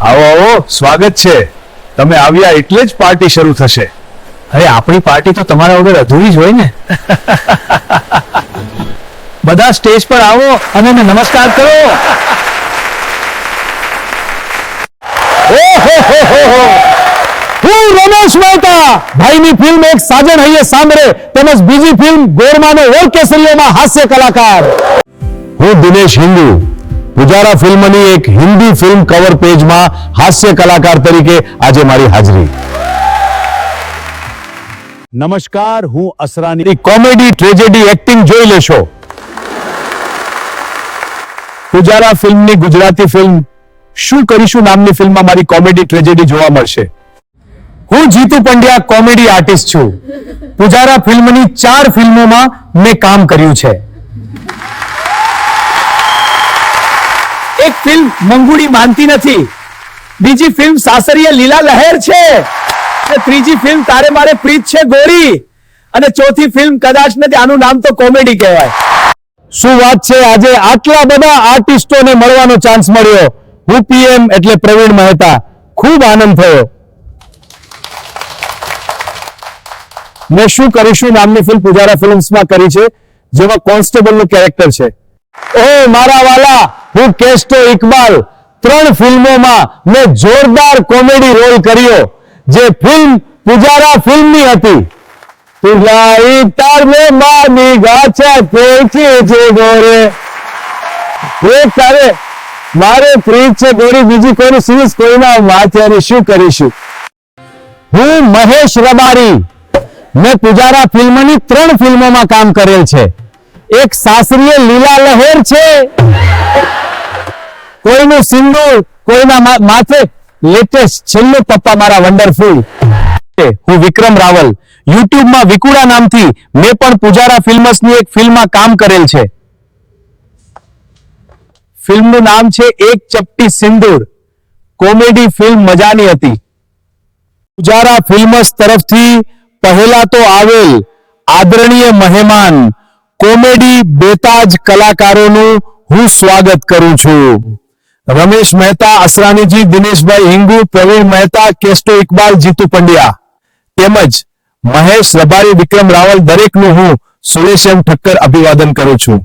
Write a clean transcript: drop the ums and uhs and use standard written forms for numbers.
આવો આવો, સ્વાગત છે. તમે આવ્યા એટલે જ પાર્ટી શરૂ થશે. અરે આપણી પાર્ટી તો તમારા વગર અધૂરી જ હોય ને. બધા સ્ટેજ પર આવો અને એને નમસ્કાર કરો. હું રમેશ મહેતા ભાઈની ફિલ્મ એક સાજણ હૈયે સાંભળે તેમજ બીજી ફિલ્મ ગોરમાનો ઓર કેસરીઓમાં હાસ્ય કલાકાર. હું દિનેશ હિન્દુ પુજારા ફિલ્મની એક હિન્દી ફિલ્મ કવર પેજમાં હાસ્ય કલાકાર તરીકે આજે મારી હાજરી. નમસ્કાર, હું અસરાની કોમેડી ટ્રેજેડી એક્ટિંગ જોઈ લેશો. પુજારા ફિલ્મની ગુજરાતી ફિલ્મ શું કરીશું નામની ફિલ્મમાં મારી કોમેડી ટ્રેજેડી જોવા મળશે. હું જીતુ પંડ્યા કોમેડી આર્ટિસ્ટ છું. પુજારા ફિલ્મની 4 ફિલ્મોમાં મેં કામ કર્યું છે. એક ફિલ્મ મંગુડી માનતી નથી, બીજી ફિલ્મ સાસરીય લીલા લહેર છે, ત્રીજી ફિલ્મ તારે મારે પ્રીત છે ગોરી, અને ચોથી ફિલ્મ કદાચ નથી, આનું નામ તો કોમેડી કહેવાય. શું વાત છે, આજે આટલા બધા આર્ટિસ્ટોને મળવાનો ચાન્સ મળ્યો. હું પીએમ એટલે પ્રવીણ મહેતા, ખૂબ આનંદ થયો. મેં શું કરીશું નામની ફિલ્મ પુજારા ફિલ્મ્સમાં કરી છે, જેમાં કોન્સ્ટેબલનું કેરેક્ટર છે. ઓહ મારા વાલા, હું કેસ્ટો ઇકબાલ 3 ફિલ્મોમાં મેં જોરદાર કોમેડી રોલ કર્યો, જે ફિલ્મ પુજારા ફિલ્મની હતી. તુલાઈ તારને માની ગાછા પોચી છે ગોરે, એ તારે મારે પ્રીત છે ગોરી, બીજી કોઈની સીરીઝ કોઈના માથે શું કરીશું. હું મહેશ રબારી, મેં પુજારા ફિલ્મની 3 ફિલ્મોમાં કામ કરેલ છે. એક સાસરીય લીલા લહેર છે, કોઈનું સિંદૂર કોઈના માથે લેટેસ્ટ છેલ્લું પપ્પા મારા વન્ડરફુલ. હું વિક્રમ રાવલ, યુટ્યુબમાં વિકુડા નામથી મેં પણ પુજારા ફિલ્મ્સની એક ફિલ્મમાં કામ કરેલ છે. ફિલ્મનું નામ છે એક ચપટી સિંદૂર. કોમેડી ફિલ્મ મજાની હતી. પુજારા ફિલ્મ્સ તરફથી પહેલા તો આવેલ આદરણીય મહેમાન કોમેડી બેતાજ કલાકારોનું હું સ્વાગત કરું છું. રમેશ મહેતા, અસરાનીજી, દિનેશભાઈ હિંગુ, પ્રવીણ મહેતા, કેસ્ટો ઇકબાલ, જીતુ પંડ્યા તેમજ મહેશ રબારી, વિક્રમ રાવલ દરેકનું હું સુરેશ એમ ઠક્કર અભિવાદન કરું છું.